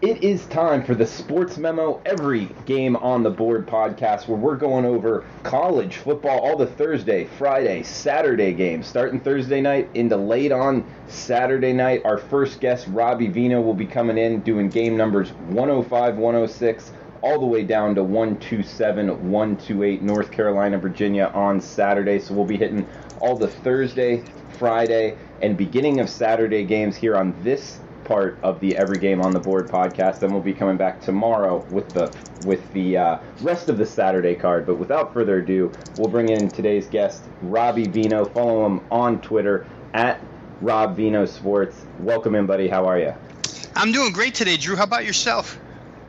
It is time for the Sports Memo Every Game on the Board podcast, where we're going over college football, all the Thursday, Friday, Saturday games. Starting Thursday night into late on Saturday night. Our first guest, Robbie Veno, will be coming in doing game numbers 105, 106, all the way down to 127, 128, North Carolina, Virginia on Saturday. So we'll be hitting all the Thursday, Friday, and beginning of Saturday games here on this part of the Every Game on the Board podcast. Then we'll be coming back tomorrow with the rest of the Saturday card. But without further ado, we'll bring in today's guest, Robbie Veno. Follow him on Twitter at Rob Veno Sports. Welcome in, buddy. How are you? I'm doing great today, Drew. How about yourself?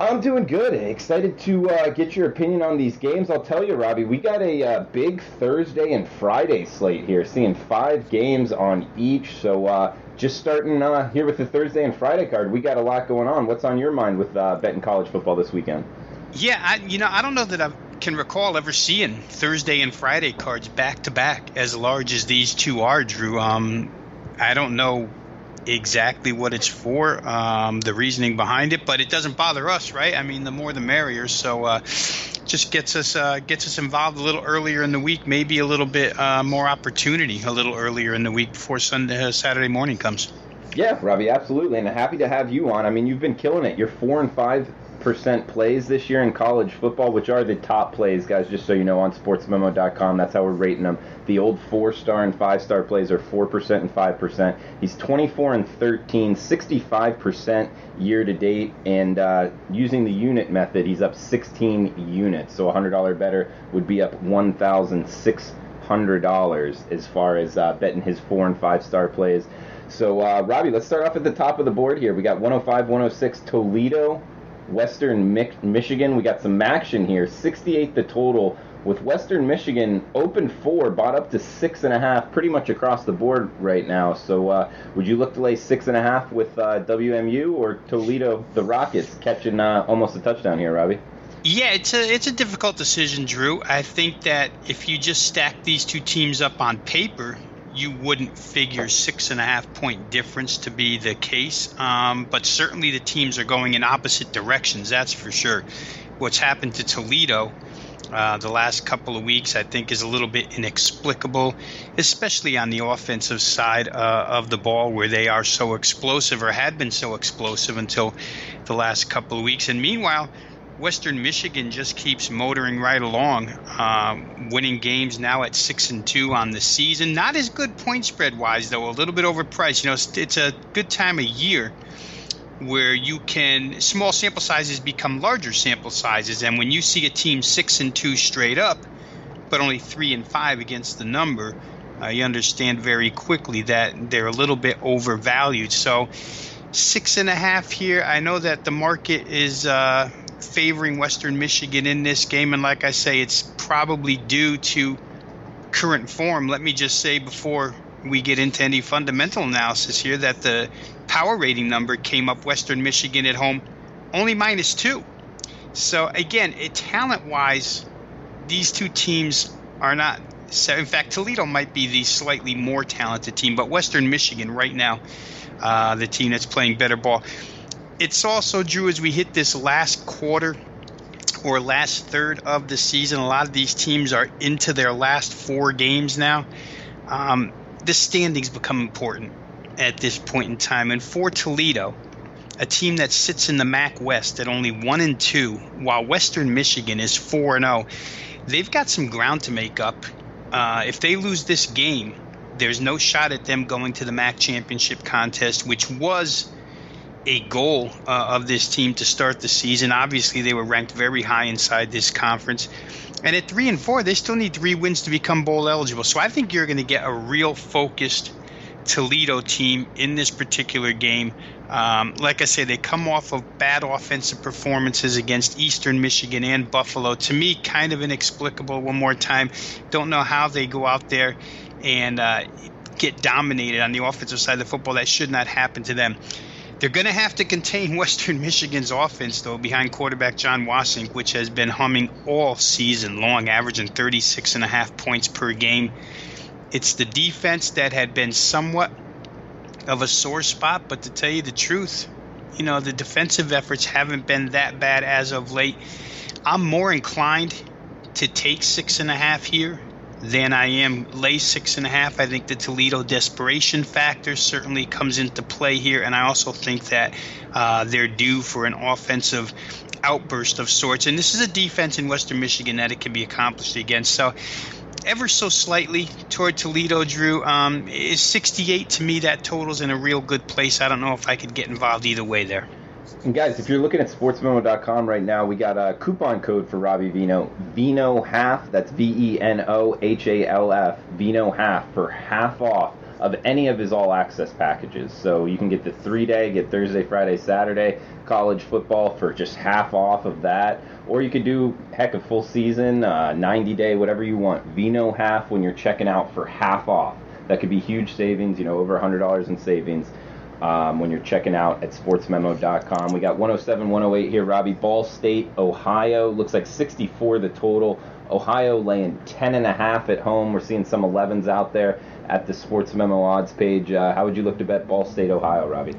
I'm doing good. Excited to get your opinion on these games. I'll tell you, Robbie, we got a big Thursday and Friday slate here, seeing 5 games on each. So just starting here with the Thursday and Friday card, we got a lot going on. What's on your mind with betting college football this weekend? Yeah, I don't know that I can recall ever seeing Thursday and Friday cards back-to-back as large as these two are, Drew. I don't know exactly what it's for, the reasoning behind it, but it doesn't bother us, right? I mean, the more the merrier. So just gets us involved a little earlier in the week, maybe a little bit more opportunity a little earlier in the week before Saturday morning comes. Yeah, Robbie, absolutely, and happy to have you on. I mean, you've been killing it. You're 4 and 5% plays this year in college football, which are the top plays, guys, just so you know, on sportsmemo.com. That's how we're rating them. The old 4-star and 5-star plays are 4% and 5%. He's 24 and 13, 65% year to date, and using the unit method, he's up 16 units. So a $100 better would be up $1,600 as far as betting his 4 and 5-star plays. So, Robbie, let's start off at the top of the board here. We got 105, 106, Toledo, Western Michigan. We got some action here. 68 the total, with Western Michigan open 4, bought up to 6.5, pretty much across the board right now. So would you look to lay 6.5 with WMU or Toledo, the Rockets, catching almost a touchdown here, Robbie? Yeah, it's a difficult decision, Drew. I think that if you just stack these two teams up on paper, you wouldn't figure 6.5 point difference to be the case. But certainly the teams are going in opposite directions, that's for sure. What's happened to Toledo the last couple of weeks, I think, is a little bit inexplicable, especially on the offensive side of the ball, where they are so explosive, or had been so explosive until the last couple of weeks. And meanwhile, Western Michigan just keeps motoring right along, winning games now at 6-2 on the season. Not as good point spread wise, though, a little bit overpriced. You know, it's a good time of year where you can, small sample sizes become larger sample sizes, and when you see a team 6-2 straight up, but only 3-5 against the number, you understand very quickly that they're a little bit overvalued. So 6.5 here. I know that the market is favoring Western Michigan in this game, and like I say, it's probably due to current form. Let me just say before we get into any fundamental analysis here that the power rating number came up Western Michigan at home only -2. So again, talent-wise, these two teams are not. In fact, Toledo might be the slightly more talented team, but Western Michigan right now, the team that's playing better ball. It's also, Drew, as we hit this last quarter or last third of the season, a lot of these teams are into their last 4 games now. The standings become important at this point in time. And for Toledo, a team that sits in the MAC West at only 1-2, while Western Michigan is 4-0, they've got some ground to make up. If they lose this game, there's no shot at them going to the MAC championship contest, which was a goal of this team to start the season. Obviously, they were ranked very high inside this conference. And at 3-4, they still need 3 wins to become bowl eligible. So I think you're going to get a real focused Toledo team in this particular game. Like I say, they come off of bad offensive performances against Eastern Michigan and Buffalo. To me, kind of inexplicable. One more time, don't know how they go out there and get dominated on the offensive side of the football. That should not happen to them. They're going to have to contain Western Michigan's offense, though, behind quarterback John Wasink, which has been humming all season long, averaging 36.5 points per game. It's the defense that had been somewhat of a sore spot, but to tell you the truth, the defensive efforts haven't been that bad as of late. I'm more inclined to take 6.5 here than I am lay 6.5. I think the Toledo desperation factor certainly comes into play here, and I also think that they're due for an offensive outburst of sorts. And this is a defense in Western Michigan that it can be accomplished against. So ever so slightly toward Toledo, Drew. Is 68 to me, that total's in a real good place. I don't know if I could get involved either way there. And guys, if you're looking at sportsmemo.com right now, we got a coupon code for Robbie Veno. Veno half, that's VENOHALF, Veno half, for half off of any of his all-access packages. So you can get the 3-day, get Thursday, Friday, Saturday, college football for just half off of that. Or you could do, heck, a full season, 90-day, whatever you want. Veno half when you're checking out for half off. That could be huge savings, over $100 in savings. When you're checking out at sportsmemo.com. We got 107, 108 here, Robbie. Ball State, Ohio. Looks like 64 the total. Ohio laying 10.5 at home. We're seeing some 11s out there at the Sports Memo odds page. How would you look to bet Ball State, Ohio, Robbie?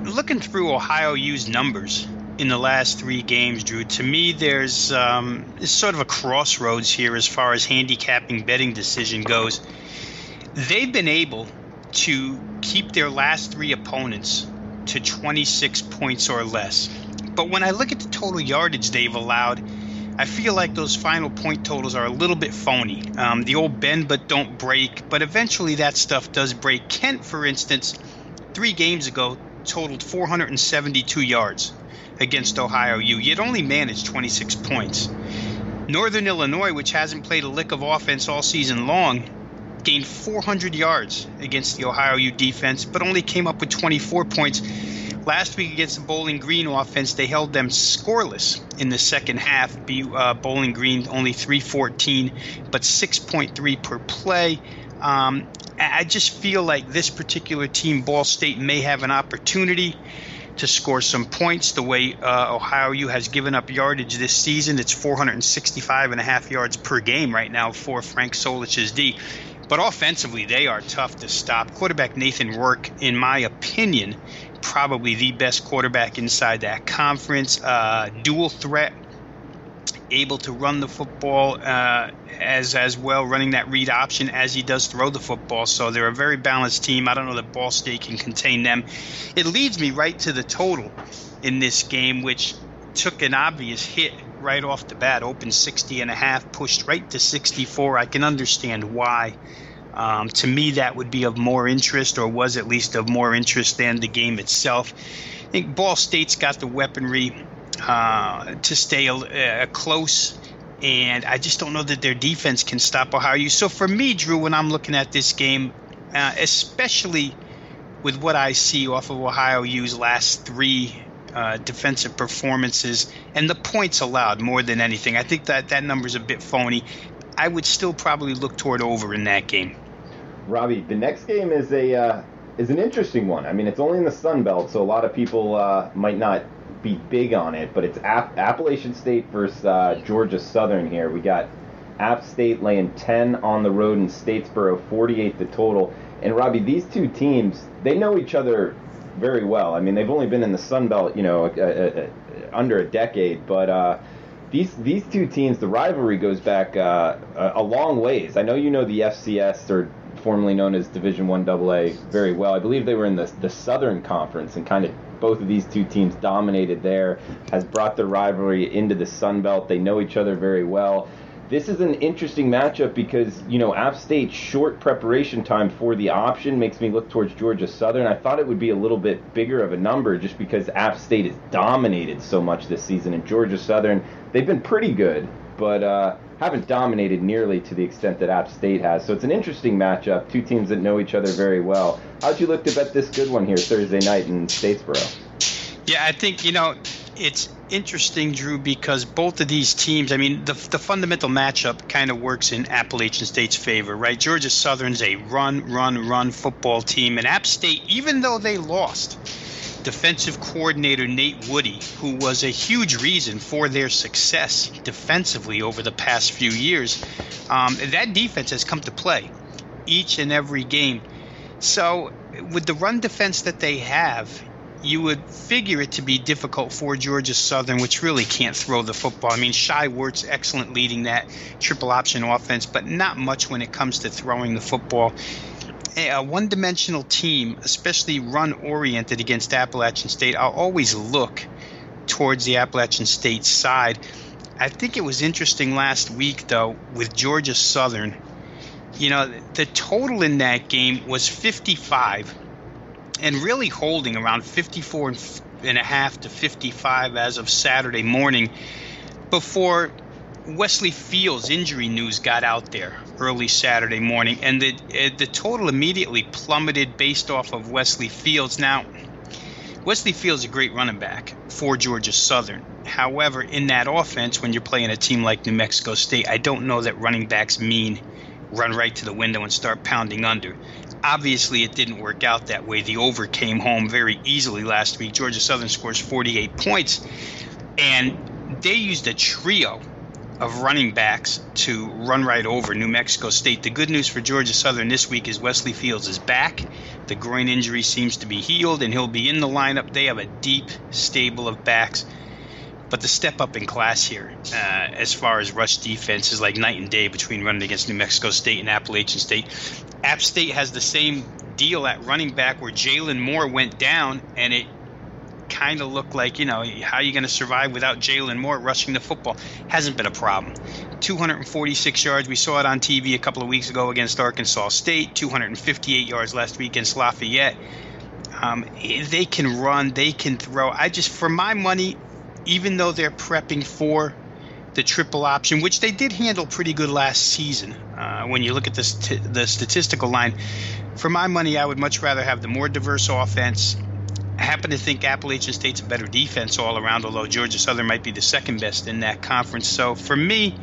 Looking through Ohio U's numbers in the last 3 games, Drew, to me there's it's sort of a crossroads here as far as handicapping betting decision goes. They've been able to keep their last 3 opponents to 26 points or less. But when I look at the total yardage they've allowed, I feel like those final point totals are a little bit phony. The old bend but don't break, but eventually that stuff does break. Kent, for instance, 3 games ago totaled 472 yards against Ohio U, yet only managed 26 points. Northern Illinois, which hasn't played a lick of offense all season long, gained 400 yards against the Ohio U defense, but only came up with 24 points. Last week against the Bowling Green offense, they held them scoreless in the second half. Bowling Green only 314, but 6.3 per play. I just feel like this particular team, Ball State, may have an opportunity to score some points the way Ohio U has given up yardage this season. It's 465.5 yards per game right now for Frank Solich's D. But offensively, they are tough to stop. Quarterback Nathan Rourke, in my opinion, probably the best quarterback inside that conference. Dual threat, able to run the football as well, running that read option as he does throw the football. So they're a very balanced team. I don't know that Ball State can contain them. It leads me right to the total in this game, which took an obvious hit right off the bat. Opened 60.5, pushed right to 64. I can understand why. To me, that would be of more interest, or was at least of more interest than the game itself. I think Ball State's got the weaponry to stay close, and I just don't know that their defense can stop Ohio U. So for me, Drew, when I'm looking at this game, especially with what I see off of Ohio U's last 3 defensive performances and the points allowed more than anything, I think that number's a bit phony. I would still probably look toward over in that game. Robbie, the next game is an interesting one. I mean, it's only in the Sun Belt, so a lot of people might not be big on it, but it's Appalachian State versus Georgia Southern here. We got App State laying 10 on the road in Statesboro, 48 the total. And Robbie, these two teams, they know each other very well. I mean, they've only been in the Sun Belt, under a decade, but these two teams, the rivalry goes back a long ways. I know you know the FCS, or formerly known as Division I AA, very well. I believe they were in the Southern Conference, and kind of both of these two teams dominated there, has brought the rivalry into the Sun Belt. They know each other very well. This is an interesting matchup because, App State's short preparation time for the option makes me look towards Georgia Southern. I thought it would be a little bit bigger of a number just because App State has dominated so much this season, and Georgia Southern, they've been pretty good, but haven't dominated nearly to the extent that App State has. So it's an interesting matchup, two teams that know each other very well. How'd you look to bet this good one here Thursday night in Statesboro? Yeah, I think, it's interesting, Drew, because both of these teams, I mean, the fundamental matchup kind of works in Appalachian State's favor, right? Georgia Southern's a run football team, and App State, even though they lost defensive coordinator Nate Woody, who was a huge reason for their success defensively over the past few years, that defense has come to play each and every game. So with the run defense that they have, you would figure it to be difficult for Georgia Southern, which really can't throw the football. I mean, Shai Wert's excellent leading that triple option offense, but not much when it comes to throwing the football. A one-dimensional team, especially run-oriented against Appalachian State, I'll always look towards the Appalachian State side. I think it was interesting last week, though, with Georgia Southern. The total in that game was 55, and really holding around 54.5 to 55 as of Saturday morning before Wesley Fields' injury news got out there early Saturday morning, and the total immediately plummeted based off of Wesley Fields. Now, Wesley Fields is a great running back for Georgia Southern. However, in that offense, when you're playing a team like New Mexico State, I don't know that running backs mean run right to the window and start pounding under. Obviously, it didn't work out that way. The over came home very easily last week. Georgia Southern scores 48 points, and they used a trio of running backs to run right over New Mexico State. The good news for Georgia Southern this week is Wesley Fields is back. The groin injury seems to be healed, and he'll be in the lineup. They have a deep stable of backs. But the step up in class here, as far as rush defense, is like night and day between running against New Mexico State and Appalachian State. App State has the same deal at running back where Jalen Moore went down, and it kind of looked like, how are you going to survive without Jalen Moore rushing the football? Hasn't been a problem. 246 yards. We saw it on TV a couple of weeks ago against Arkansas State. 258 yards last week against Lafayette. They can run. They can throw. For my money, even though they're prepping for the triple option, which they did handle pretty good last season, when you look at the statistical line, for my money, I would much rather have the more diverse offense. I happen to think Appalachian State's a better defense all around, although Georgia Southern might be the second best in that conference. So for me,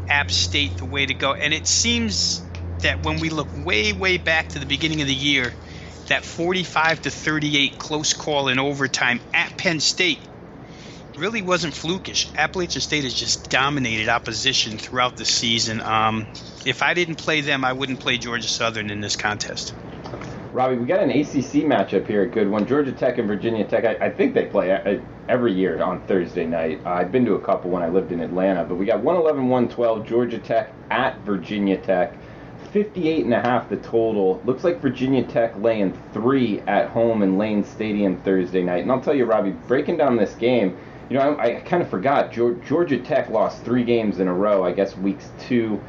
App State the way to go. And it seems that when we look way, way back to the beginning of the year, that 45-38 close call in overtime at Penn State really wasn't flukish. Appalachian State has just dominated opposition throughout the season. If I didn't play them, I wouldn't play Georgia Southern in this contest. Robbie, we got an ACC matchup here, a good one. Georgia Tech and Virginia Tech. I think they play every year on Thursday night. I've been to a couple when I lived in Atlanta, but we got 111-112, Georgia Tech at Virginia Tech. 58.5 the total. Looks like Virginia Tech laying 3 at home in Lane Stadium Thursday night. And I'll tell you, Robbie, breaking down this game, I kind of forgot. Georgia Tech lost 3 games in a row, I guess weeks 2,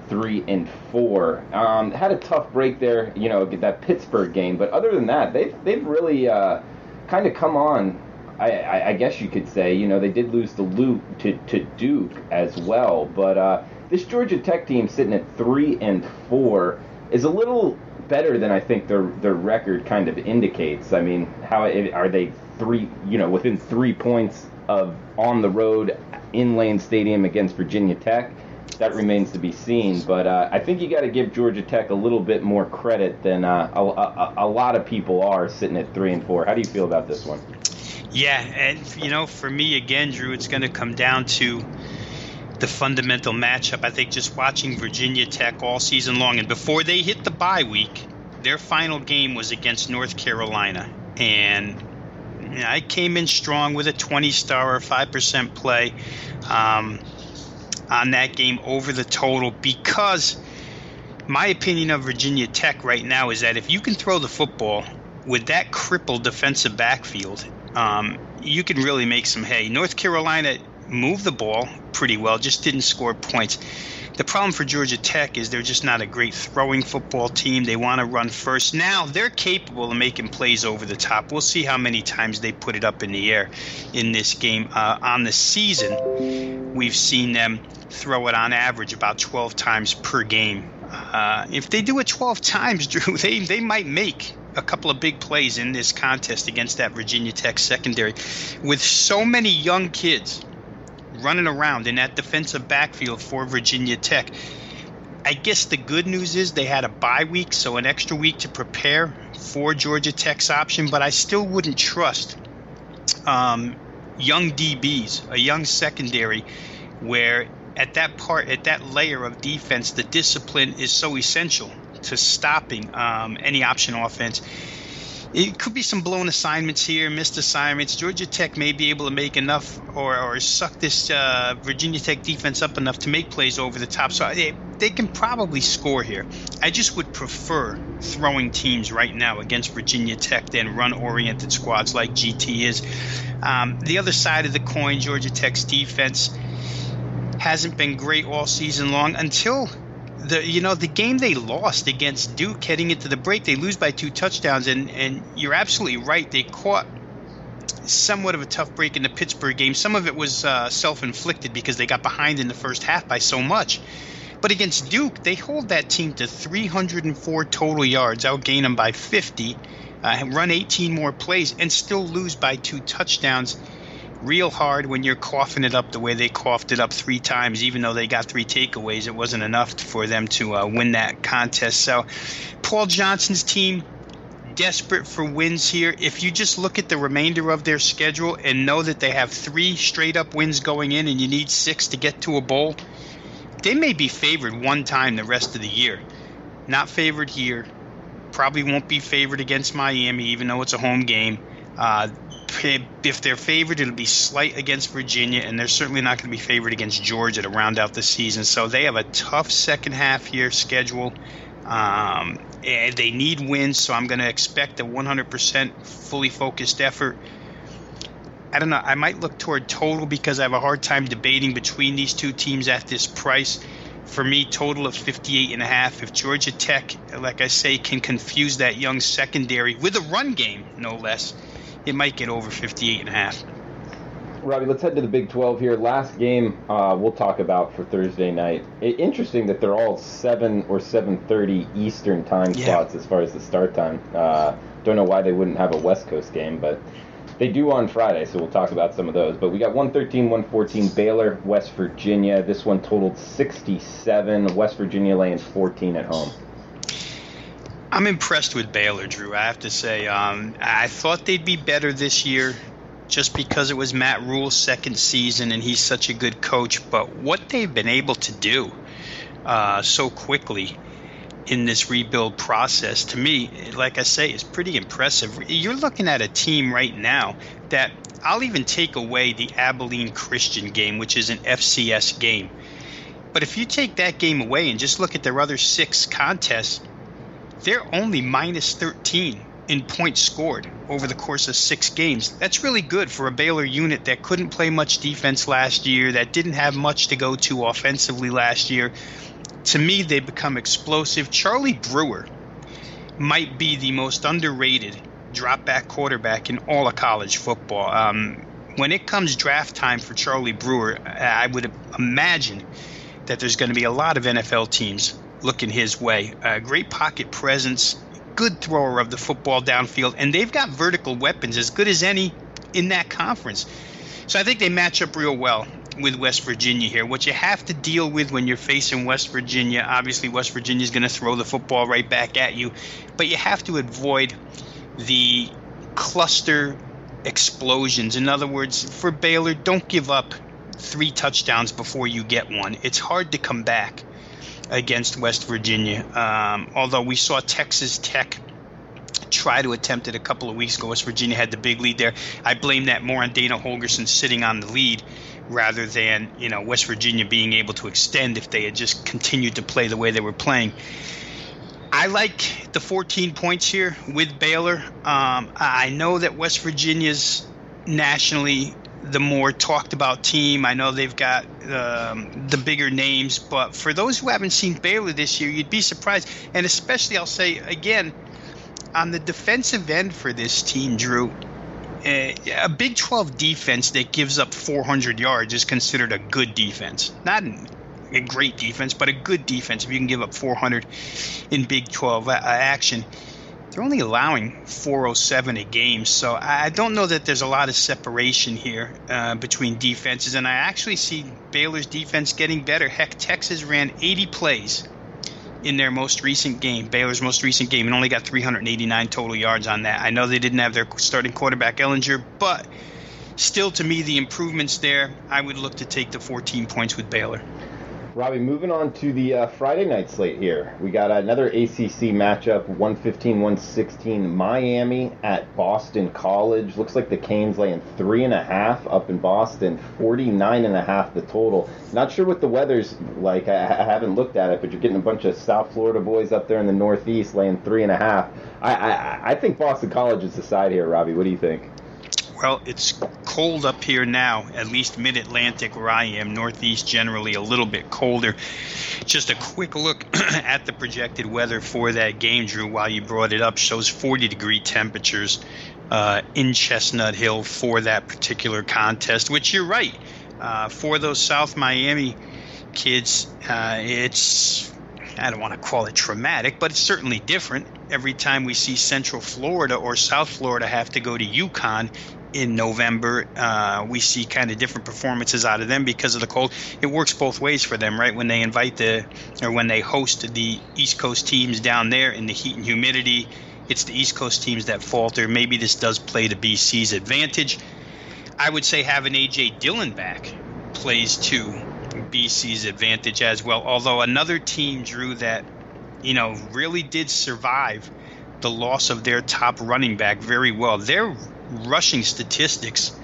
3, and 4. Had a tough break there, that Pittsburgh game. But other than that, they've really kind of come on, I guess you could say. They did lose to Duke as well. But this Georgia Tech team sitting at 3-4 is a little better than I think their record kind of indicates. I mean, are they within 3 points of on the road in Lane Stadium against Virginia Tech? That remains to be seen, but I think you got to give Georgia Tech a little bit more credit than a lot of people are sitting at 3-4. How do you feel about this one? Yeah, and for me again, Drew, it's going to come down to the fundamental matchup. I think just watching Virginia Tech all season long, and before they hit the bye week, their final game was against North Carolina, and I came in strong with a 20-star or 5% play on that game over the total, because my opinion of Virginia Tech right now is that if you can throw the football with that crippled defensive backfield, you can really make some hay. North Carolina moved the ball pretty well, just didn't score points. The problem for Georgia Tech is they're just not a great throwing football team. They want to run first. Now they're capable of making plays over the top. We'll see how many times they put it up in the air in this game. On the season, we've seen them throw it on average about 12 times per game. If they do it 12 times, Drew, they might make a couple of big plays in this contest against that Virginia Tech secondary. With so many young kids running around in that defensive backfield for Virginia Tech, I guess the good news is they had a bye week, so an extra week to prepare for Georgia Tech's option, but I still wouldn't trust young DBs, a young secondary, where at that layer of defense, the discipline is so essential to stopping any option offense. It could be some blown assignments here, missed assignments. Georgia Tech may be able to make enough or suck this Virginia Tech defense up enough to make plays over the top. So they can probably score here. I just would prefer throwing teams right now against Virginia Tech than run-oriented squads like GT is. The other side of the coin, Georgia Tech's defense hasn't been great all season long until the game they lost against Duke heading into the break. They lose by 2 touchdowns, and you're absolutely right. They caught somewhat of a tough break in the Pittsburgh game. Some of it was self-inflicted because they got behind in the first half by so much. But against Duke, they hold that team to 304 total yards, outgain them by 50, run 18 more plays, and still lose by 2 touchdowns. Real hard when you're coughing it up the way they coughed it up 3 times. Even though they got 3 takeaways, it wasn't enough for them to win that contest. So Paul Johnson's team, desperate for wins here. If you just look at the remainder of their schedule and know that they have 3 straight-up wins going in and you need 6 to get to a bowl, they may be favored one time the rest of the year. Not favored here. Probably won't be favored against Miami, even though it's a home game. If they're favored, it'll be slight against Virginia, and they're certainly not going to be favored against Georgia to round out the season. So they have a tough second half here schedule. And they need wins, so I'm going to expect a 100% fully focused effort. I don't know. I might look toward total because I have a hard time debating between these two teams at this price. For me, total of 58.5. If Georgia Tech, like I say, can confuse that young secondary with a run game, no less, it might get over 58.5. Robbie, let's head to the Big 12 here. Last game we'll talk about for Thursday night. Interesting that they're all 7 or 7:30 Eastern time slots as far as the start time. Don't know why they wouldn't have a West Coast game, but they do on Friday, so we'll talk about some of those. But we got 113, 114, Baylor, West Virginia. This one totaled 67. West Virginia laying 14 at home. I'm impressed with Baylor, Drew, I have to say. I thought they'd be better this year just because it was Matt Rule's second season and he's such a good coach. But what they've been able to do so quickly in this rebuild process, to me, like I say, is pretty impressive. You're looking at a team right now that I'll even take away the Abilene Christian game, which is an FCS game. But if you take that game away and just look at their other 6 contests, they're only minus 13 in points scored over the course of 6 games. That's really good for a Baylor unit that couldn't play much defense last year, that didn't have much to go to offensively last year. To me, they become explosive. Charlie Brewer might be the most underrated drop-back quarterback in all of college football. When it comes draft time for Charlie Brewer, I would imagine that there's going to be a lot of NFL teams looking his way. Great pocket presence, good thrower of the football downfield, and they've got vertical weapons as good as any in that conference. So I think they match up real well with West Virginia here. What you have to deal with when you're facing West Virginia, obviously West Virginia is going to throw the football right back at you, but you have to avoid the cluster explosions. In other words, for Baylor, don't give up 3 touchdowns before you get one. It's hard to come back against West Virginia. Although we saw Texas Tech try to attempt it a couple of weeks ago. West Virginia had the big lead there. I blame that more on Dana Holgorsen sitting on the lead rather than West Virginia being able to extend if they had just continued to play the way they were playing. I like the 14 points here with Baylor. I know that West Virginia's nationally the more talked about team. I know they've got the bigger names, but for those who haven't seen Baylor this year, you'd be surprised. And especially, I'll say again, on the defensive end for this team, Drew, a Big 12 defense that gives up 400 yards is considered a good defense. Not a great defense, but a good defense if you can give up 400 in Big 12 action. They're only allowing 407 a game, so I don't know that there's a lot of separation here between defenses, and I actually see Baylor's defense getting better. Heck, Texas ran 80 plays in their most recent game, Baylor's most recent game, and only got 389 total yards on that. I know they didn't have their starting quarterback Ellinger, but still, to me, the improvements there, I would look to take the 14 points with Baylor. Robbie, moving on to the Friday night slate here. We got another ACC matchup, 115-116, Miami at Boston College. Looks like the Canes laying 3.5 up in Boston, 49.5 the total. Not sure what the weather's like. I haven't looked at it, but you're getting a bunch of South Florida boys up there in the Northeast laying 3.5. I think Boston College is the side here, Robbie. What do you think? Well, it's cold up here now, at least mid-Atlantic where I am. Northeast generally a little bit colder. Just a quick look at the projected weather for that game, Drew, while you brought it up, shows 40-degree temperatures in Chestnut Hill for that particular contest, which you're right. For those South Miami kids, it's, I don't want to call it traumatic, but it's certainly different. Every time we see Central Florida or South Florida have to go to UConn in November, we see kind of different performances out of them because of the cold. It works both ways for them, right? When they when they host the East Coast teams down there in the heat and humidity, it's the East Coast teams that falter. Maybe this does play to BC's advantage. I would say having A.J. Dillon back plays to BC's advantage as well. Although another team, Drew, that really did survive the loss of their top running back very well. Their rushing statistics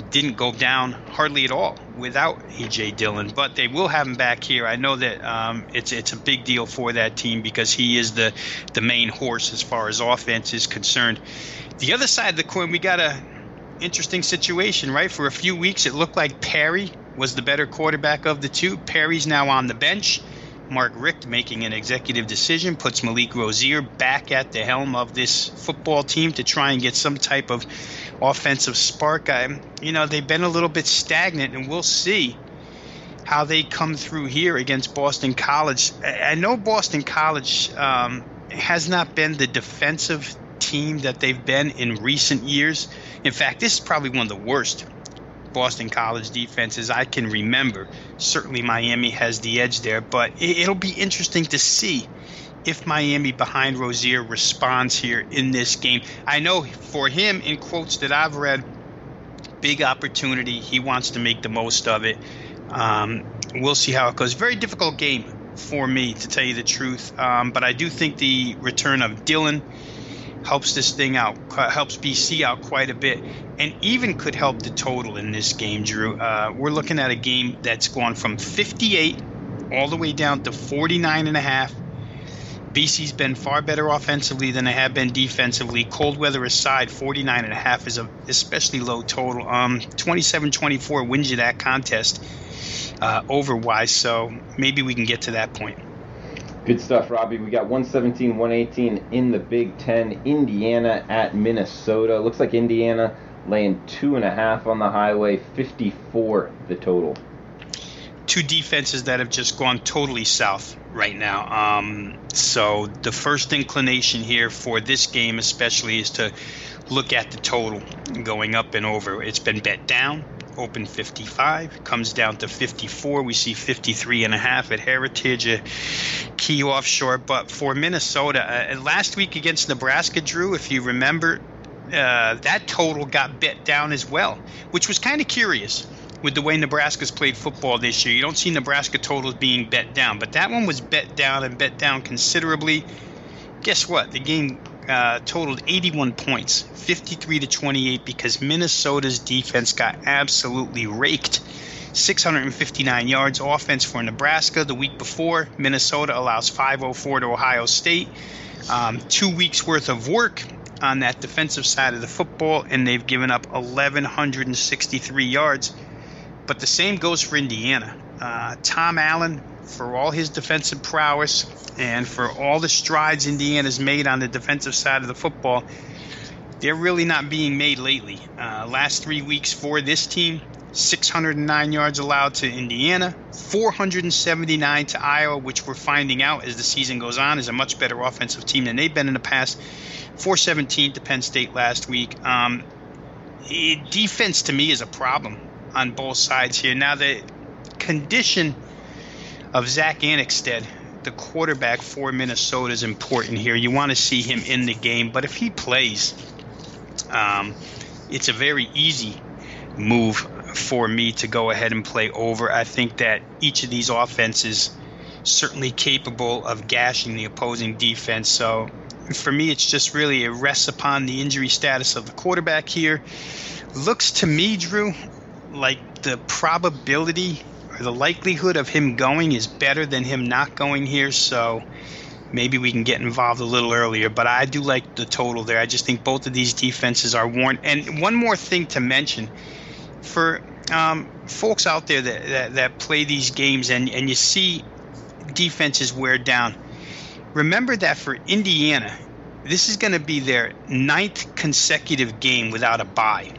didn't go down hardly at all without A.J. Dillon, but they will have him back here. I know that it's a big deal for that team because he is the main horse as far as offense is concerned. The other side of the coin, we got a interesting situation, right? For a few weeks, it looked like Perry was the better quarterback of the two. Perry's now on the bench. Mark Richt making an executive decision, puts Malik Rozier back at the helm of this football team to try and get some type of offensive spark. They've been a little bit stagnant, and we'll see how they come through here against Boston College. I know Boston College has not been the defensive team that they've been in recent years. In fact, this is probably one of the worst Boston College defenses I can remember. Certainly Miami has the edge there, but it'll be interesting to see if Miami behind Rozier responds here in this game. I know for him, in quotes that I've read, big opportunity. He wants to make the most of it. We'll see how it goes. Very difficult game for me, to tell you the truth, but I do think the return of Dillon helps this thing out, helps BC out quite a bit, and even could help the total in this game, Drew. We're looking at a game that's gone from 58 all the way down to 49.5. BC's been far better offensively than they have been defensively. Cold weather aside, 49.5 is a especially low total. 27-24 wins you that contest over-wise, so maybe we can get to that point. Good stuff, Robbie. We got 117-118 in the Big Ten. Indiana at Minnesota. Looks like Indiana laying 2.5 on the highway, 54 the total. Two defenses that have just gone totally south right now. So the first inclination here for this game especially is to look at the total going up and over. It's been bet down. Open 55, comes down to 54. We see 53.5 at Heritage, a key offshore. But for Minnesota, last week against Nebraska, Drew, if you remember, that total got bet down as well, which was kind of curious with the way Nebraska's played football this year. You don't see Nebraska totals being bet down, but that one was bet down and bet down considerably. Guess what? The game totaled 81 points, 53-28, because Minnesota's defense got absolutely raked. 659 yards offense for Nebraska. The week before, Minnesota allows 504 to Ohio State. 2 weeks worth of work on that defensive side of the football, and they've given up 1,163 yards. But the same goes for Indiana. Tom Allen, for all his defensive prowess and for all the strides Indiana's made on the defensive side of the football, they're really not being made lately. Last 3 weeks for this team, 609 yards allowed to Indiana, 479 to Iowa, which we're finding out as the season goes on is a much better offensive team than they've been in the past, 417 to Penn State last week. Defense to me is a problem on both sides here. Now the condition of Zach Annexstad, the quarterback for Minnesota, is important here. You want to see him in the game, but if he plays, it's a very easy move for me to go ahead and play over. I think that each of these offenses certainly capable of gashing the opposing defense. So for me, it's just really, it rests upon the injury status of the quarterback here. Looks to me, Drew, like the probability or the likelihood of him going is better than him not going here. So maybe we can get involved a little earlier, but I do like the total there. I just think both of these defenses are worn. And one more thing to mention for folks out there that play these games and you see defenses wear down. Remember that for Indiana, this is going to be their 9th consecutive game without a bye.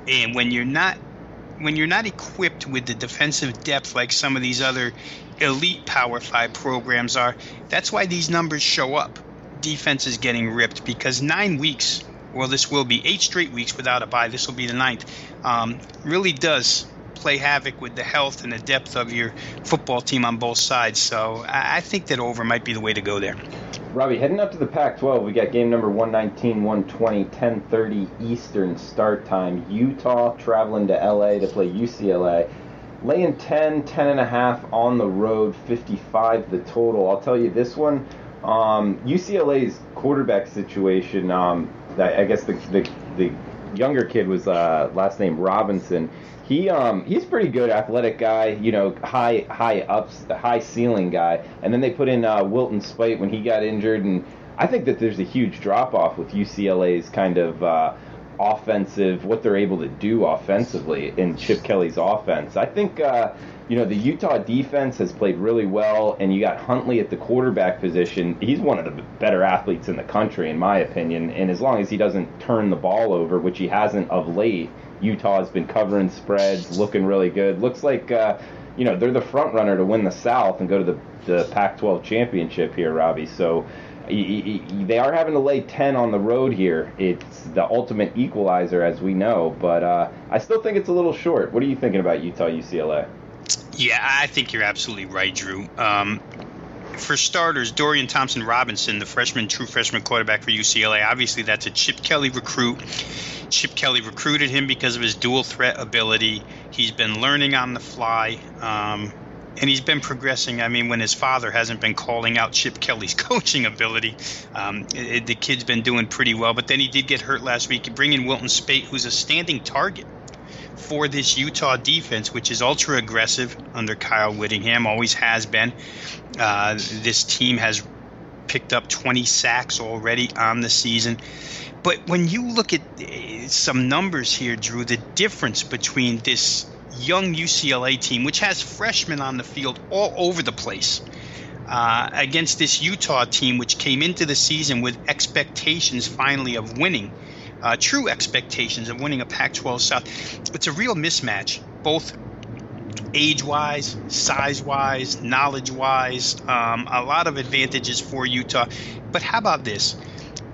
And when you're not equipped with the defensive depth like some of these other elite Power 5 programs are, that's why these numbers show up. Defense is getting ripped because 9 weeks, well, this will be 8 straight weeks without a bye. This will be the 9th. Really does play havoc with the health and the depth of your football team on both sides. So I think that over might be the way to go there. Robbie, heading up to the Pac-12, we got game number 119, 120, 10:30 Eastern start time. Utah traveling to LA to play UCLA. Laying 10.5 on the road, 55 the total. I'll tell you this one, UCLA's quarterback situation, I guess the younger kid was last name Robinson. He's pretty good, athletic guy, high ceiling guy. And then they put in Wilton Speight when he got injured, and I think that there's a huge drop off with UCLA's kind of offensive, what they're able to do offensively in Chip Kelly's offense. I think the Utah defense has played really well, and you got Huntley at the quarterback position. He's one of the better athletes in the country, in my opinion, and as long as he doesn't turn the ball over, which he hasn't of late, Utah has been covering spreads, looking really good. Looks like, they're the front runner to win the South and go to the Pac-12 championship here, Robbie. So they are having to lay 10 on the road here. It's the ultimate equalizer, as we know, but I still think it's a little short. What are you thinking about Utah-UCLA? Yeah, I think you're absolutely right, Drew. For starters, Dorian Thompson-Robinson, the true freshman quarterback for UCLA, obviously that's a Chip Kelly recruit. Chip Kelly recruited him because of his dual threat ability. He's been learning on the fly, and he's been progressing. I mean, when his father hasn't been calling out Chip Kelly's coaching ability, the kid's been doing pretty well. But then he did get hurt last week. You bring in Wilton Speight, who's a standing target for this Utah defense, which is ultra aggressive under Kyle Whittingham, always has been. This team has picked up 20 sacks already on the season. But when you look at some numbers here, Drew, the difference between this young UCLA team, which has freshmen on the field all over the place, against this Utah team, which came into the season with expectations finally of winning, true expectations of winning a Pac-12 South. It's a real mismatch, both age-wise, size-wise, knowledge-wise, a lot of advantages for Utah. But how about this?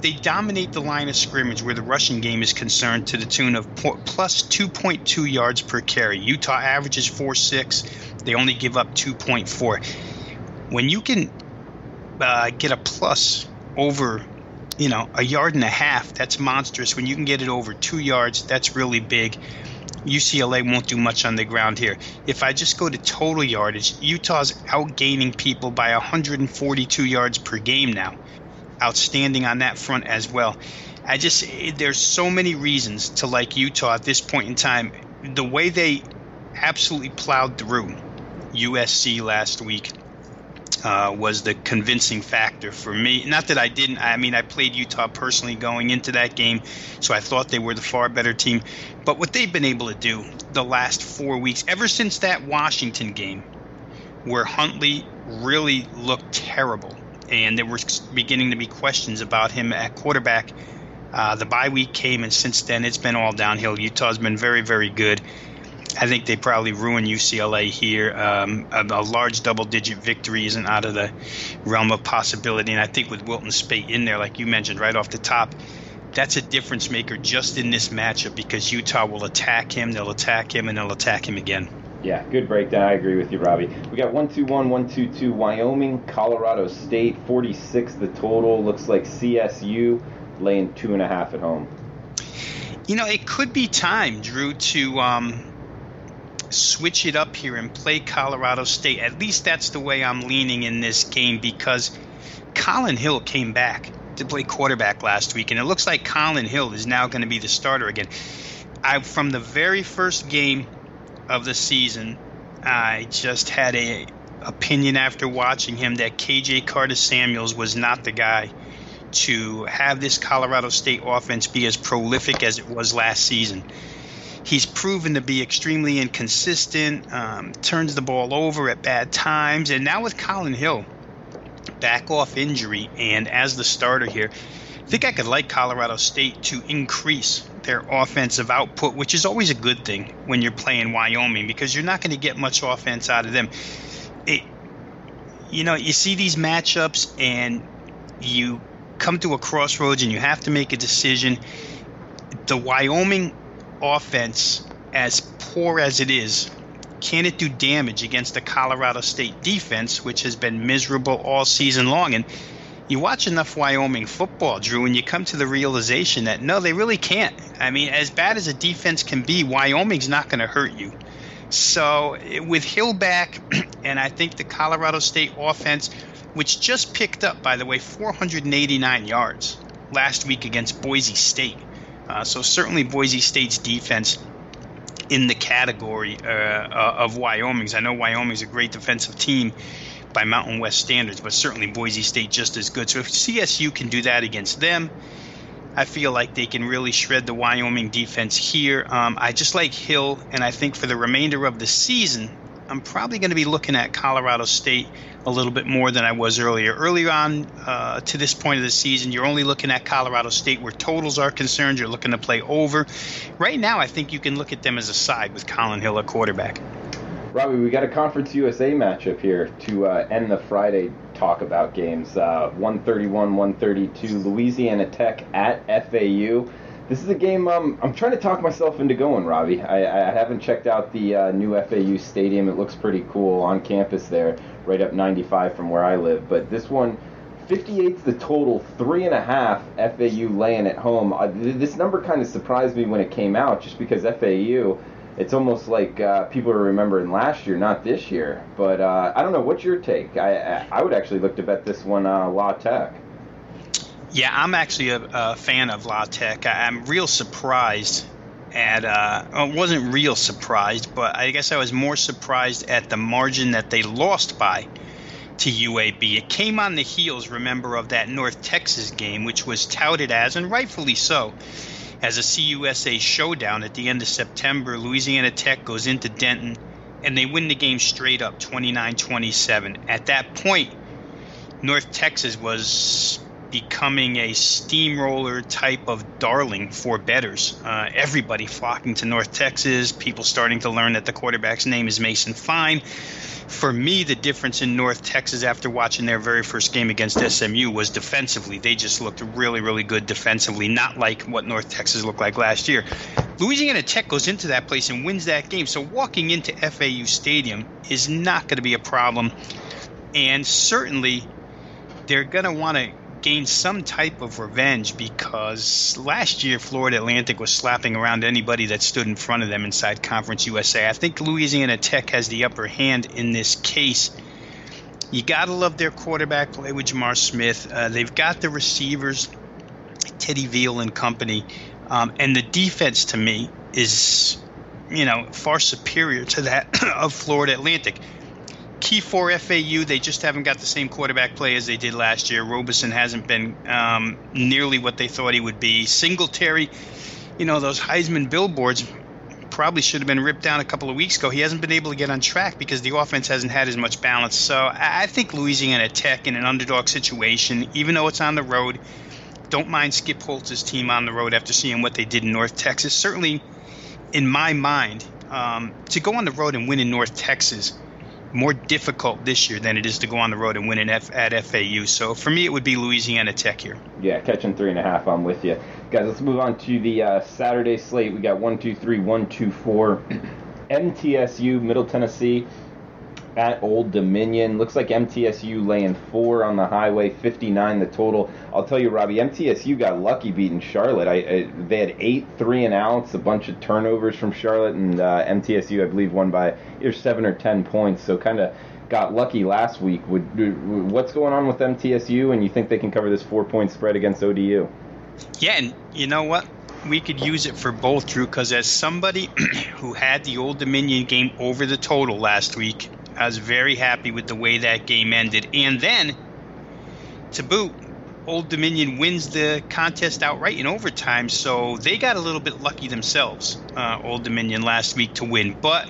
They dominate the line of scrimmage where the rushing game is concerned to the tune of plus 2.2 yards per carry. Utah averages 4.6. They only give up 2.4. When you can get a plus over, a yard and a half, that's monstrous. When you can get it over 2 yards, that's really big. UCLA won't do much on the ground here. If I just go to total yardage, Utah's outgaining people by 142 yards per game now. Outstanding on that front as well. There's so many reasons to like Utah at this point in time. The way they absolutely plowed through USC last week was the convincing factor for me. Not that I didn't. I played Utah personally going into that game, so I thought they were the far better team. But what they've been able to do the last 4 weeks, ever since that Washington game, where Huntley really looked terrible, and there were beginning to be questions about him at quarterback. The bye week came, and since then it's been all downhill. Utah's been very, very good. I think they probably ruin UCLA here. A large double-digit victory isn't out of the realm of possibility, and I think with Wilton Speight in there, like you mentioned right off the top, that's a difference maker just in this matchup because Utah will attack him, they'll attack him, and they'll attack him again. Yeah, good breakdown. I agree with you, Robbie. We got 121, 122, Wyoming, Colorado State, 46 the total. Looks like CSU laying 2.5 at home. It could be time, Drew, to switch it up here and play Colorado State. At least that's the way I'm leaning in this game, because Colin Hill came back to play quarterback last week, and it looks like Colin Hill is now going to be the starter again. From the very first game of the season, I just had a opinion after watching him that KJ Carter-Samuels was not the guy to have this Colorado State offense be as prolific as it was last season. He's proven to be extremely inconsistent, turns the ball over at bad times, and now with Colin Hill back off injury and as the starter here, I think I could like Colorado State to increase their offensive output, which is always a good thing when you're playing Wyoming, because you're not going to get much offense out of them. You see these matchups and you come to a crossroads and you have to make a decision. The Wyoming offense, as poor as it is, can it do damage against the Colorado State defense, which has been miserable all season long? And you watch enough Wyoming football, Drew, and you come to the realization that, no, they really can't. I mean, as bad as a defense can be, Wyoming's not going to hurt you. So with Hill back, and I think the Colorado State offense, which just picked up, by the way, 489 yards last week against Boise State. So certainly Boise State's defense in the category of Wyoming's. I know Wyoming's a great defensive team by Mountain West standards, but certainly Boise State just as good. So if CSU can do that against them, I feel like they can really shred the Wyoming defense here. I just like Hill, and I think for the remainder of the season, I'm probably going to be looking at Colorado State a little bit more than I was earlier. Earlier on to this point of the season, you're only looking at Colorado State where totals are concerned. You're looking to play over. Right now, I think you can look at them as a side with Colin Hill at quarterback. Robbie, we got a Conference USA matchup here to end the Friday talk about games. 131-132, Louisiana Tech at FAU. This is a game I'm trying to talk myself into going, Robbie. I haven't checked out the new FAU stadium. It looks pretty cool on campus there, right up 95 from where I live. But this one, 58's the total, 3.5 FAU laying at home. This number kind of surprised me when it came out, just because FAU, it's almost like people are remembering last year, not this year. But I don't know. What's your take? I would actually look to bet this one La Tech. Yeah, I'm actually a fan of La Tech. I'm real surprised at I wasn't real surprised, but I guess I was more surprised at the margin that they lost by to UAB. It came on the heels, remember, of that North Texas game, which was touted as, and rightfully so, as a CUSA showdown at the end of September. Louisiana Tech goes into Denton, and they win the game straight up, 29-27. At that point, North Texas was becoming a steamroller type of darling for bettors. Everybody flocking to North Texas, people starting to learn that the quarterback's name is Mason Fine. For me, the difference in North Texas after watching their very first game against SMU was defensively. They just looked really, really good defensively, not like what North Texas looked like last year. Louisiana Tech goes into that place and wins that game. So walking into FAU Stadium is not going to be a problem. And certainly they're going to want to gain some type of revenge, because last year Florida Atlantic was slapping around anybody that stood in front of them inside Conference USA. I think Louisiana Tech has the upper hand in this case. You got to love their quarterback play with Jamar Smith. They've got the receivers, Teddy Veal and company, and the defense to me is, far superior to that of Florida Atlantic. Key for FAU, they just haven't got the same quarterback play as they did last year. Robeson hasn't been nearly what they thought he would be. Singletary, those Heisman billboards probably should have been ripped down a couple of weeks ago. He hasn't been able to get on track because the offense hasn't had as much balance. So I think Louisiana Tech in an underdog situation, even though it's on the road, don't mind Skip Holtz's team on the road after seeing what they did in North Texas. Certainly, in my mind, to go on the road and win in North Texas, more difficult this year than it is to go on the road and win at FAU. So for me, it would be Louisiana Tech here. Yeah, catching 3.5, I'm with you. Guys, let's move on to the Saturday slate. We got 1, 2, 3, 1, 2, 4. MTSU, Middle Tennessee, at Old Dominion. Looks like MTSU laying 4 on the highway, 59 the total. I'll tell you, Robbie, MTSU got lucky beating Charlotte. They had 8 3-and-outs, a bunch of turnovers from Charlotte, and MTSU, I believe, won by either 7 or 10 points, so kind of got lucky last week. What's going on with MTSU, and you think they can cover this 4-point spread against ODU? Yeah, and you know what? We could use it for both, Drew, because as somebody who had the Old Dominion game over the total last week, I was very happy with the way that game ended. And then, to boot, Old Dominion wins the contest outright in overtime, so they got a little bit lucky themselves, Old Dominion, last week to win. But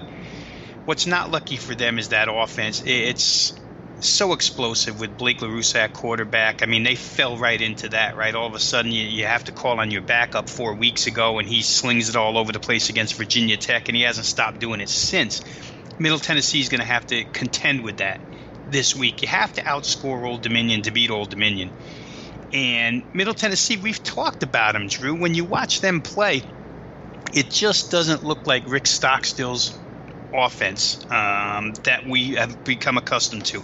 what's not lucky for them is that offense. It's so explosive with Blake LaRussa at quarterback. I mean, they fell right into that, right? All of a sudden, you have to call on your backup 4 weeks ago, and he slings it all over the place against Virginia Tech, and he hasn't stopped doing it since. Middle Tennessee is going to have to contend with that this week. You have to outscore Old Dominion to beat Old Dominion. And Middle Tennessee, we've talked about them, Drew. When you watch them play, it just doesn't look like Rick Stockstill's offense that we have become accustomed to.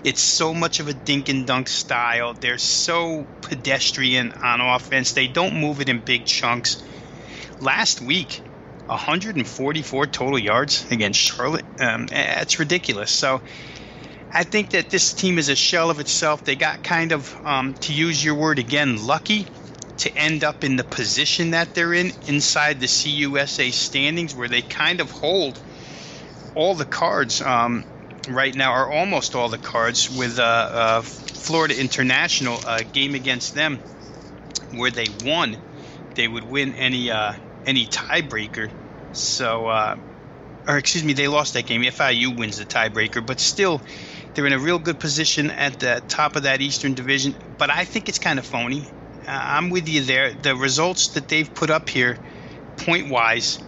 It's so much of a dink and dunk style. They're so pedestrian on offense. They don't move it in big chunks. Last week, 144 total yards against Charlotte. That's ridiculous. So I think that this team is a shell of itself. They got kind of, to use your word again, lucky to end up in the position that they're in inside the CUSA standings, where they kind of hold all the cards right now, or almost all the cards, with Florida International, a game against them where they won. They would win any tiebreaker. So, they lost that game. FIU wins the tiebreaker, but still, they're in a real good position at the top of that Eastern Division. But I think it's kind of phony. I'm with you there. The results that they've put up here, point-wise,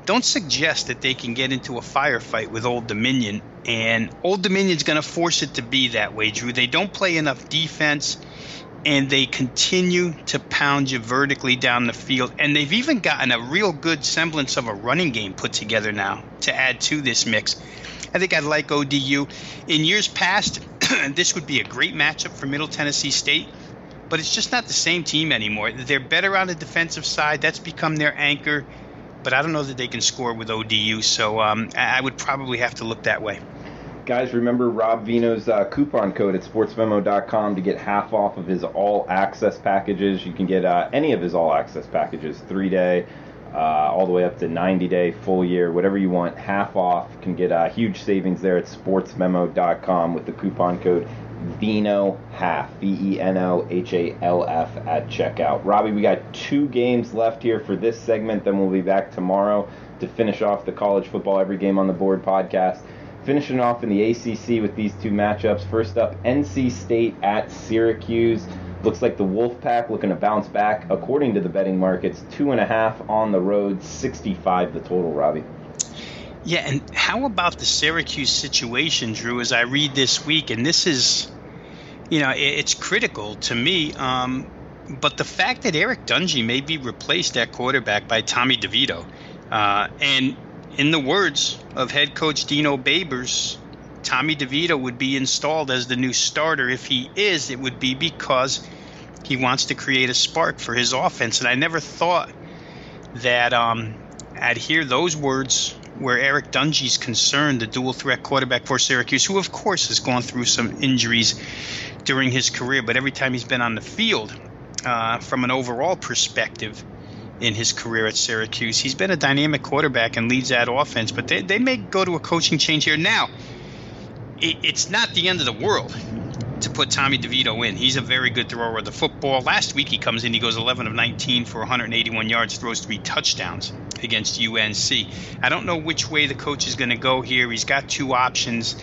don't suggest that they can get into a firefight with Old Dominion. And Old Dominion's going to force it to be that way, Drew. They don't play enough defense, and they continue to pound you vertically down the field. And they've even gotten a real good semblance of a running game put together now to add to this mix. I think I'd like ODU. In years past, this would be a great matchup for Middle Tennessee State, but it's just not the same team anymore. They're better on the defensive side. That's become their anchor. But I don't know that they can score with ODU, so I would probably have to look that way. Guys, remember Rob Veno's coupon code at sportsmemo.com to get half off of his all-access packages. You can get any of his all-access packages, 3-day, all the way up to 90-day, full year, whatever you want, half off. Can get huge savings there at sportsmemo.com with the coupon code VENOHALF, VENOHALF at checkout. Robbie, we got 2 games left here for this segment, then we'll be back tomorrow to finish off the College Football Every Game on the Board podcast. Finishing off in the ACC with these 2 matchups. First up, NC State at Syracuse. Looks like the Wolfpack looking to bounce back. According to the betting markets, 2.5 on the road, 65 the total, Robbie. Yeah, and how about the Syracuse situation, Drew, as I read this week? And this is, it's critical to me. But the fact that Eric Dungy may be replaced at quarterback by Tommy DeVito, and in the words of head coach Dino Babers, Tommy DeVito would be installed as the new starter. If he is, it would be because he wants to create a spark for his offense. And I never thought that I'd hear those words where Eric Dungy's concerned, the dual-threat quarterback for Syracuse, who, of course, has gone through some injuries during his career. But every time he's been on the field, from an overall perspective in his career at Syracuse, he's been a dynamic quarterback and leads that offense. But they may go to a coaching change here. Now, it's not the end of the world to put Tommy DeVito in. He's a very good thrower of the football. Last week he comes in, he goes 11 of 19 for 181 yards, throws 3 touchdowns against UNC. I don't know which way the coach is going to go here. He's got 2 options.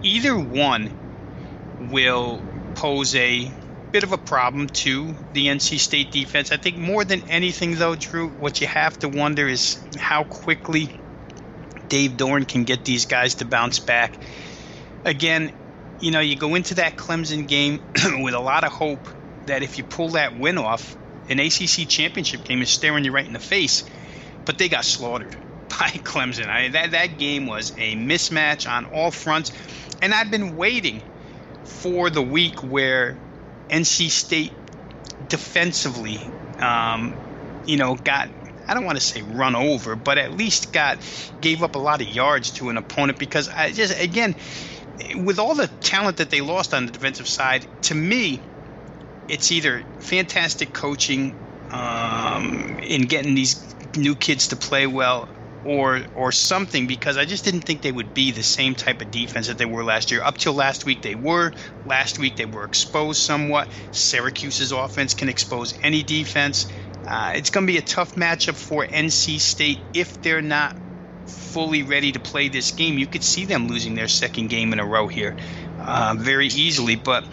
Either one will pose a bit of a problem to the NC State defense. I think more than anything, though, Drew, what you have to wonder is how quickly Dave Dorn can get these guys to bounce back. Again, you go into that Clemson game with a lot of hope that if you pull that win off, an ACC championship game is staring you right in the face. But they got slaughtered by Clemson. That game was a mismatch on all fronts, and I've been waiting for the week where NC State defensively, got, I don't want to say run over, but at least gave up a lot of yards to an opponent, because again, with all the talent that they lost on the defensive side, to me, it's either fantastic coaching in getting these new kids to play well, or something, because I just didn't think they would be the same type of defense that they were last year. Up till last week they were. Last week they were exposed somewhat. Syracuse's offense can expose any defense. It's going to be a tough matchup for NC State if they're not fully ready to play this game. You could see them losing their second game in a row here very easily. But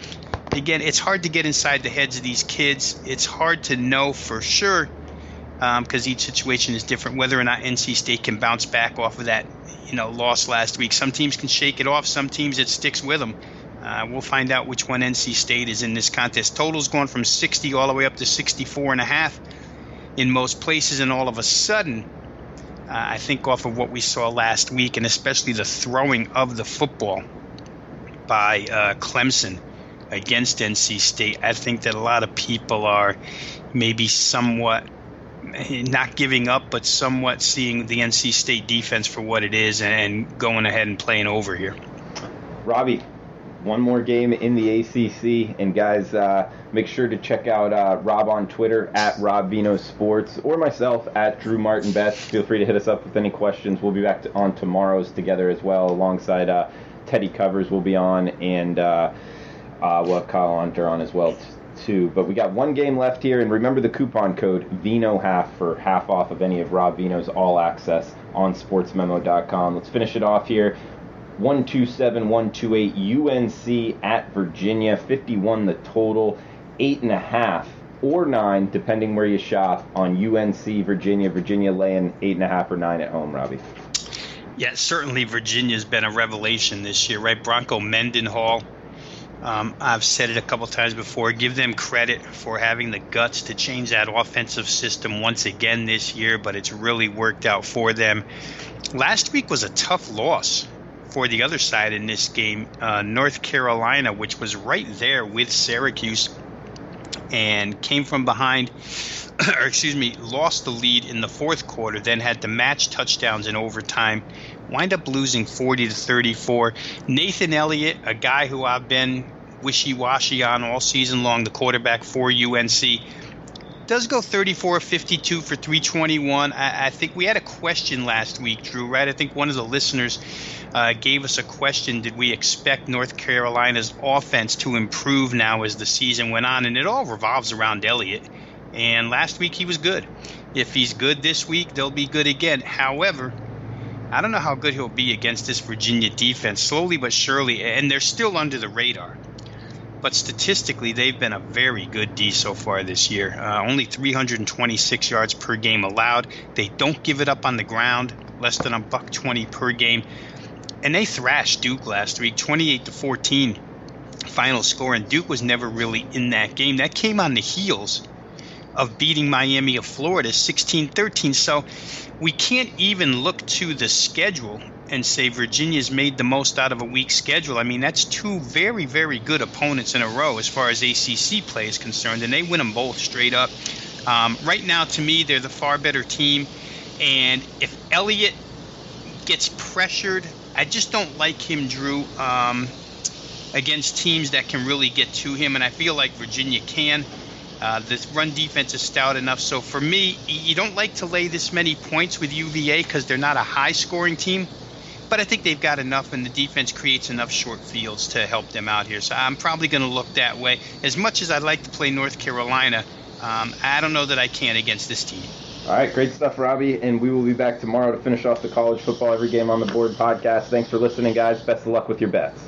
again, it's hard to get inside the heads of these kids. It's hard to know for sure, because each situation is different, whether or not NC State can bounce back off of that loss last week. Some teams can shake it off. Some teams it sticks with them. We'll find out which one NC State is in this contest. Total's gone from 60 all the way up to 64.5 in most places, and all of a sudden, I think off of what we saw last week, and especially the throwing of the football by Clemson against NC State, I think that a lot of people are maybe somewhat not giving up, but somewhat seeing the NC State defense for what it is and going ahead and playing over here. Robbie, one more game in the ACC, and guys, make sure to check out Rob on Twitter at Rob Veno Sports, or myself at Drew Martin Best. Feel free to hit us up with any questions. We'll be back on tomorrow's together as well, alongside Teddy Covers will be on, and we'll have Kyle Hunter on as well too. But we got one game left here, and remember the coupon code VENO half for half off of any of Rob Veno's All Access on sportsmemo.com. Let's finish it off here. 127-128 UNC at Virginia, 51 the total, 8.5 or 9 depending where you shop on UNC Virginia. Virginia laying 8.5 or 9 at home. Robbie. Yeah, certainly Virginia's been a revelation this year, right? Bronco Mendenhall. I've said it a couple times before. Give them credit for having the guts to change that offensive system once again this year, but it's really worked out for them. Last week was a tough loss for the other side in this game. North Carolina, which was right there with Syracuse, and came from behind, lost the lead in the fourth quarter, then had to match touchdowns in overtime, wind up losing 40-34. Nathan Elliott, a guy who I've been wishy-washy on all season long, the quarterback for UNC, does go 34-52 for 321. I think we had a question last week, Drew, right? I think one of the listeners gave us a question. Did we expect North Carolina's offense to improve now as the season went on? And it all revolves around Elliott. And last week he was good. If he's good this week, they'll be good again. However, I don't know how good he'll be against this Virginia defense, slowly but surely, and they're still under the radar. But statistically, they've been a very good D so far this year. Only 326 yards per game allowed. They don't give it up on the ground, less than $120 per game. And they thrashed Duke last week, 28-14 final score, and Duke was never really in that game. That came on the heels of beating Miami of Florida 16-13. So we can't even look to the schedule and say Virginia's made the most out of a weak schedule. I mean, that's two very, very good opponents in a row as far as ACC play is concerned, and they win them both straight up. Right now, to me, they're the far better team, and if Elliott gets pressured, I just don't like him, Drew, against teams that can really get to him, and I feel like Virginia can. The run defense is stout enough. So for me, you don't like to lay this many points with UVA because they're not a high-scoring team. But I think they've got enough, and the defense creates enough short fields to help them out here. So I'm probably going to look that way. As much as I'd like to play North Carolina, I don't know that I can against this team. All right, great stuff, Robbie. And we will be back tomorrow to finish off the College Football Every Game on the Board podcast. Thanks for listening, guys. Best of luck with your bets.